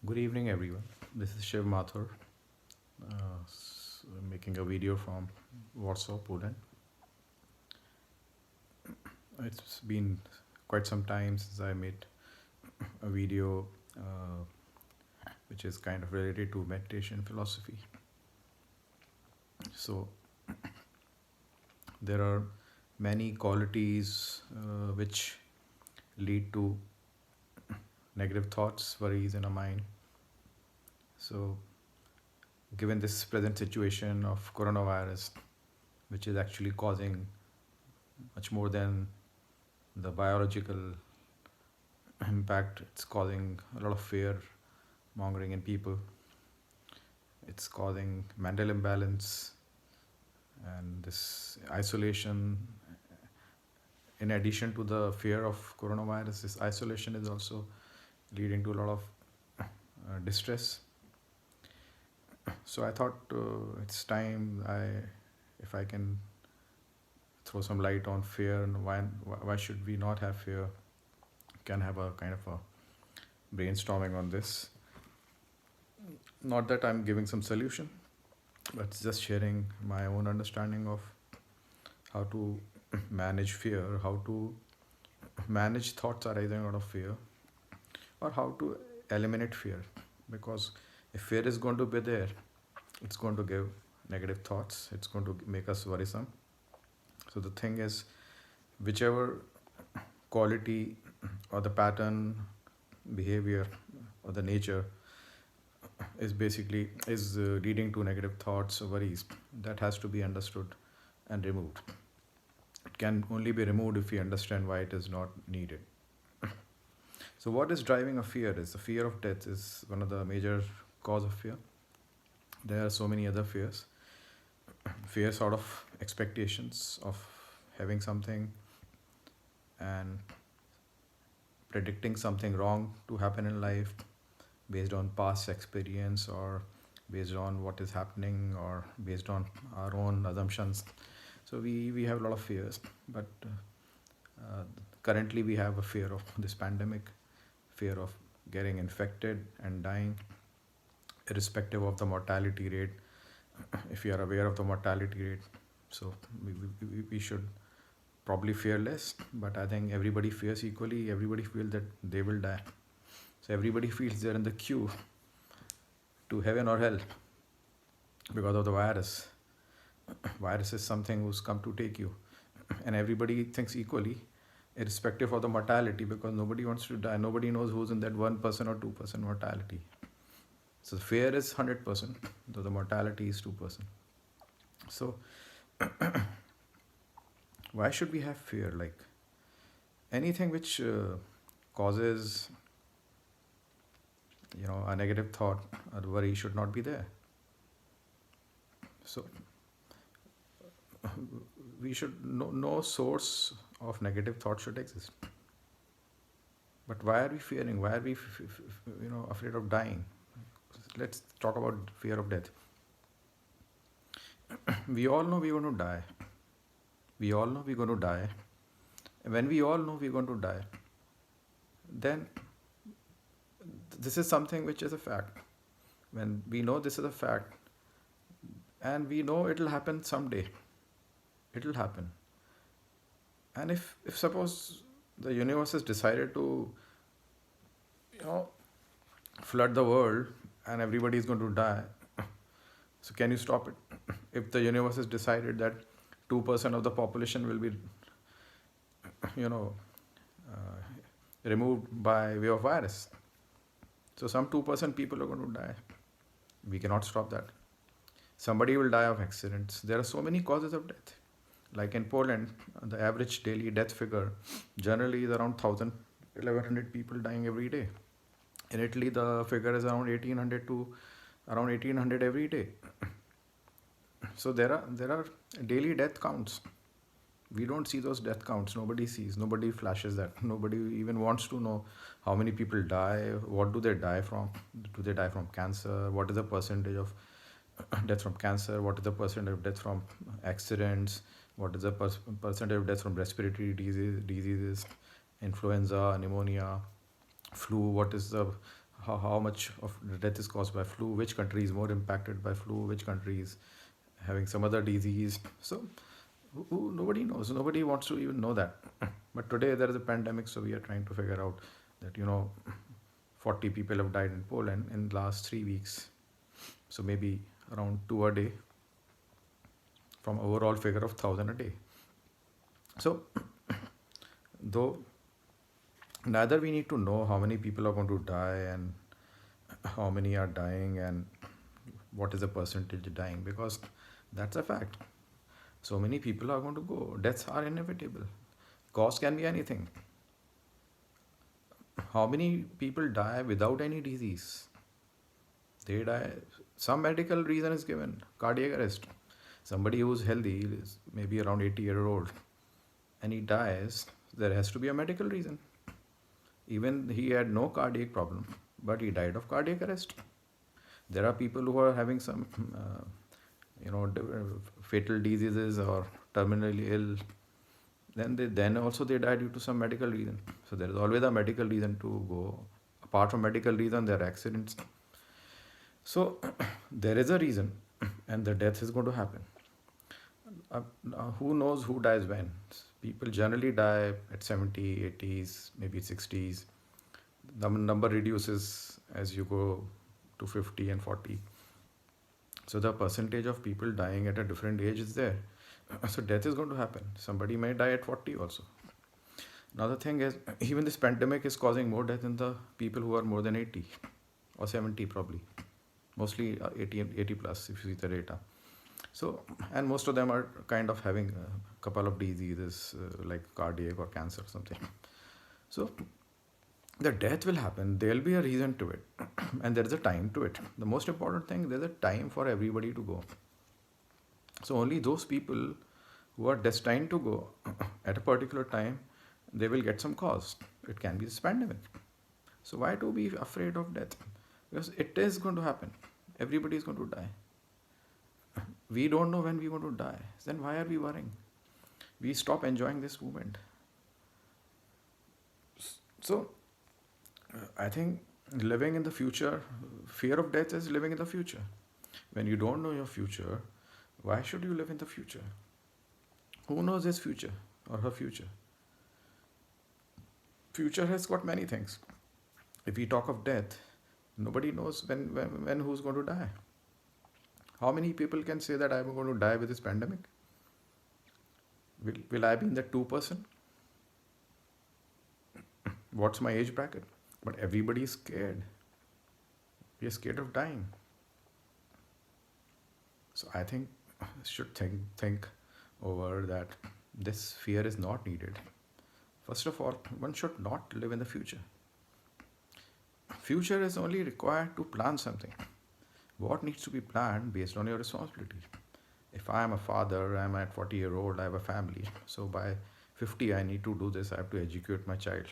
Good evening, everyone. This is Shiv Mathur, making a video from Warsaw, Poland. It's been quite some time since I made a video which is kind of related to meditation philosophy. So, there are many qualities which lead to negative thoughts, worries in our mind. So, given this present situation of coronavirus, which is actually causing much more than the biological impact, it's causing a lot of fear mongering in people. It's causing mental imbalance and this isolation. In addition to the fear of coronavirus, this isolation is also leading to a lot of distress. So I thought it's time if I can throw some light on fear and why should we not have fear. Can have a kind of a brainstorming on this. Not that I'm giving some solution, but just sharing my own understanding of how to manage fear, how to manage thoughts arising out of fear, or how to eliminate fear. Because if fear is going to be there, it's going to give negative thoughts, it's going to make us worrisome. So the thing is, whichever quality or the pattern, behavior, or the nature is leading to negative thoughts or worries, that has to be understood and removed. It can only be removed if we understand why it is not needed. So what is driving a fear is the fear of death is one of the major cause of fear. There are so many other fears. Fears out of expectations of having something and predicting something wrong to happen in life based on past experience or based on what is happening or based on our own assumptions. So we have a lot of fears, but currently we have a fear of this pandemic, fear of getting infected and dying, irrespective of the mortality rate. If you are aware of the mortality rate, so we should probably fear less, but I think everybody fears equally. Everybody feels that they will die. So everybody feels they're in the queue to heaven or hell because of the virus. Virus is something who's come to take you, and everybody thinks equally, irrespective of the mortality, because nobody wants to die. Nobody knows who's in that 1% or 2% mortality. So the fear is 100%, though the mortality is 2%. So why should we have fear? Like anything which causes a negative thought or worry should not be there. So we should no source of negative thought should exist. But why are we fearing? Why are we afraid of dying? Let's talk about fear of death. We all know we're going to die. We all know we're going to die. And when we all know we're going to die, then this is something which is a fact. When we know this is a fact, and we know it'll happen someday, it'll happen. And if suppose the universe has decided to flood the world and everybody is going to die, so can you stop it? If the universe has decided that 2% of the population will be removed by way of virus, so some 2% people are going to die. We cannot stop that. Somebody will die of accidents. There are so many causes of death. Like in Poland, the average daily death figure generally is around 1,000, 1,100 people dying every day. In Italy, the figure is around 1,800 to around 1,800 every day. So there are daily death counts. We don't see those death counts. Nobody sees. Nobody flashes that. Nobody even wants to know how many people die. What do they die from? Do they die from cancer? What is the percentage of death from cancer? What is the percentage of death from accidents? What is the percentage of death from respiratory diseases, influenza, pneumonia, flu? how much of the death is caused by flu, which country is more impacted by flu, which country is having some other disease. So nobody knows. Nobody wants to even know that. But today there is a pandemic, so we are trying to figure out that 40 people have died in Poland in the last 3 weeks. So maybe around two a day from overall figure of 1,000 a day. So though neither we need to know how many people are going to die and how many are dying and what is the percentage dying, because that's a fact. So many people are going to go. Deaths are inevitable. Cause can be anything. How many people die without any disease? They die. Some medical reason is given. Cardiac arrest. Somebody who's healthy is maybe around 80-year-old and he dies. There has to be a medical reason. Even he had no cardiac problem, but he died of cardiac arrest. There are people who are having some, fatal diseases or terminally ill. Then also they die due to some medical reason. So there is always a medical reason to go. Apart from medical reason, there are accidents. So there is a reason, and the death is going to happen. Who knows who dies when? People generally die at 70, 80s, maybe 60s. The number reduces as you go to 50 and 40. So the percentage of people dying at a different age is there. So death is going to happen. Somebody may die at 40 also. Now the thing is, even this pandemic is causing more death in the people who are more than 80 or 70 probably. Mostly 80 plus if you see the data. So, and most of them are kind of having a couple of diseases like cardiac or cancer or something. So the death will happen. There'll be a reason to it. And there's a time to it. The most important thing, there's a time for everybody to go. So only those people who are destined to go at a particular time, they will get some cause. It can be this pandemic. So why to be afraid of death? Because it is going to happen. Everybody is going to die. We don't know when we're going to die. Then why are we worrying? We stop enjoying this moment. So I think living in the future, fear of death is living in the future. When you don't know your future, why should you live in the future? Who knows his future or her future? Future has got many things. If we talk of death, nobody knows when who's going to die. How many people can say that I'm going to die with this pandemic? Will I be in that 2%? What's my age bracket? But everybody is scared. We are scared of dying. So I think should think over that this fear is not needed. First of all, one should not live in the future. Future is only required to plan something. What needs to be planned based on your responsibility? If I am a father, I'm at 40-year-old, I have a family. So by 50, I need to do this. I have to educate my child.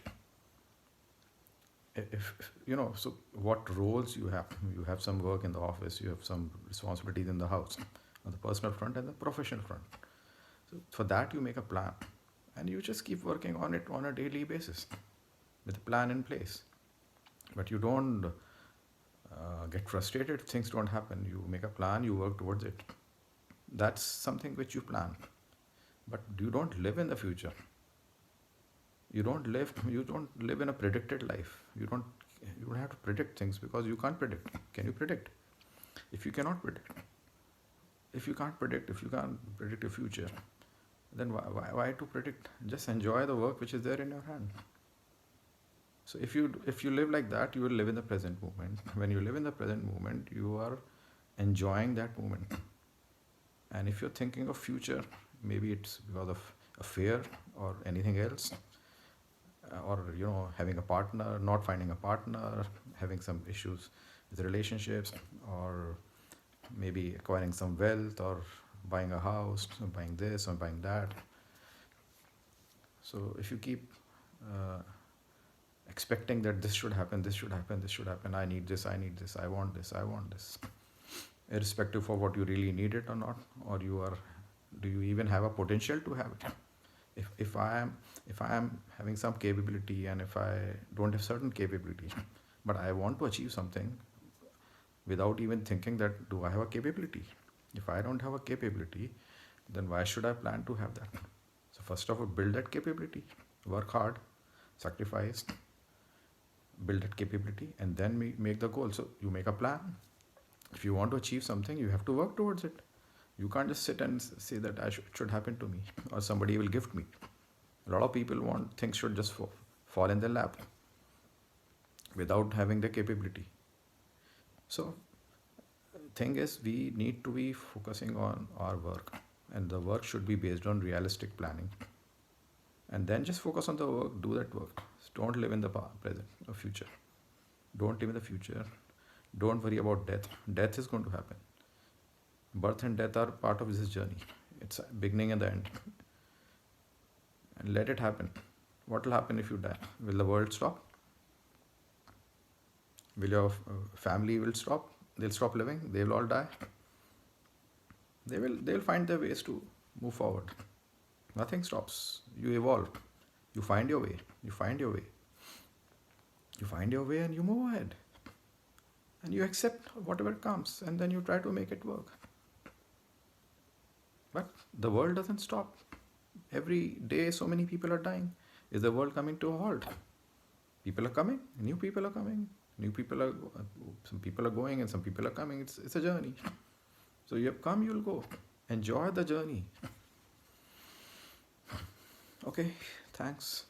So what roles you have? You have some work in the office, you have some responsibilities in the house, on the personal front and the professional front. So for that, you make a plan and you just keep working on it on a daily basis with a plan in place. But you don't get frustrated if things don't happen. You make a plan, you work towards it. That's something which you plan. But you don't live in the future. You don't live in a predicted life. You don't have to predict things because you can't predict. Can you predict? If you cannot predict, if you can't predict the future, then why to predict? Just enjoy the work which is there in your hand. So if you live like that, you will live in the present moment. When you live in the present moment, you are enjoying that moment. And if you're thinking of future, maybe it's because of a fear or anything else, or having a partner, not finding a partner, having some issues with relationships, or maybe acquiring some wealth, or buying a house, or buying this or buying that. So if you keep expecting that this should happen, I need this, I want this, irrespective of what you really need it or not, or do you even have a potential to have it? If I am having some capability, and if I don't have certain capability, but I want to achieve something without even thinking that do I have a capability. If I don't have a capability, then why should I plan to have that? So first of all, build that capability, work hard, sacrifice, build that capability, and then make the goal. So you make a plan. If you want to achieve something, you have to work towards it. You can't just sit and say that it should happen to me or somebody will gift me. A lot of people want things should just fall in their lap without having the capability. So thing is, we need to be focusing on our work, and the work should be based on realistic planning. And then just focus on the work, do that work. Don't live in the present or future. Don't live in the future. Don't worry about death. Death is going to happen. Birth and death are part of this journey. It's a beginning and the end. And let it happen. What will happen if you die? Will the world stop? Will your family will stop? They'll stop living. They will all die. They'll find their ways to move forward. Nothing stops. You evolve. You find your way. You find your way. You find your way and you move ahead. And you accept whatever comes and then you try to make it work. But the world doesn't stop. Every day so many people are dying. Is the world coming to a halt? People are coming, new people are coming, some people are going and some people are coming. It's a journey. So you have come, you'll go. Enjoy the journey. Okay, thanks.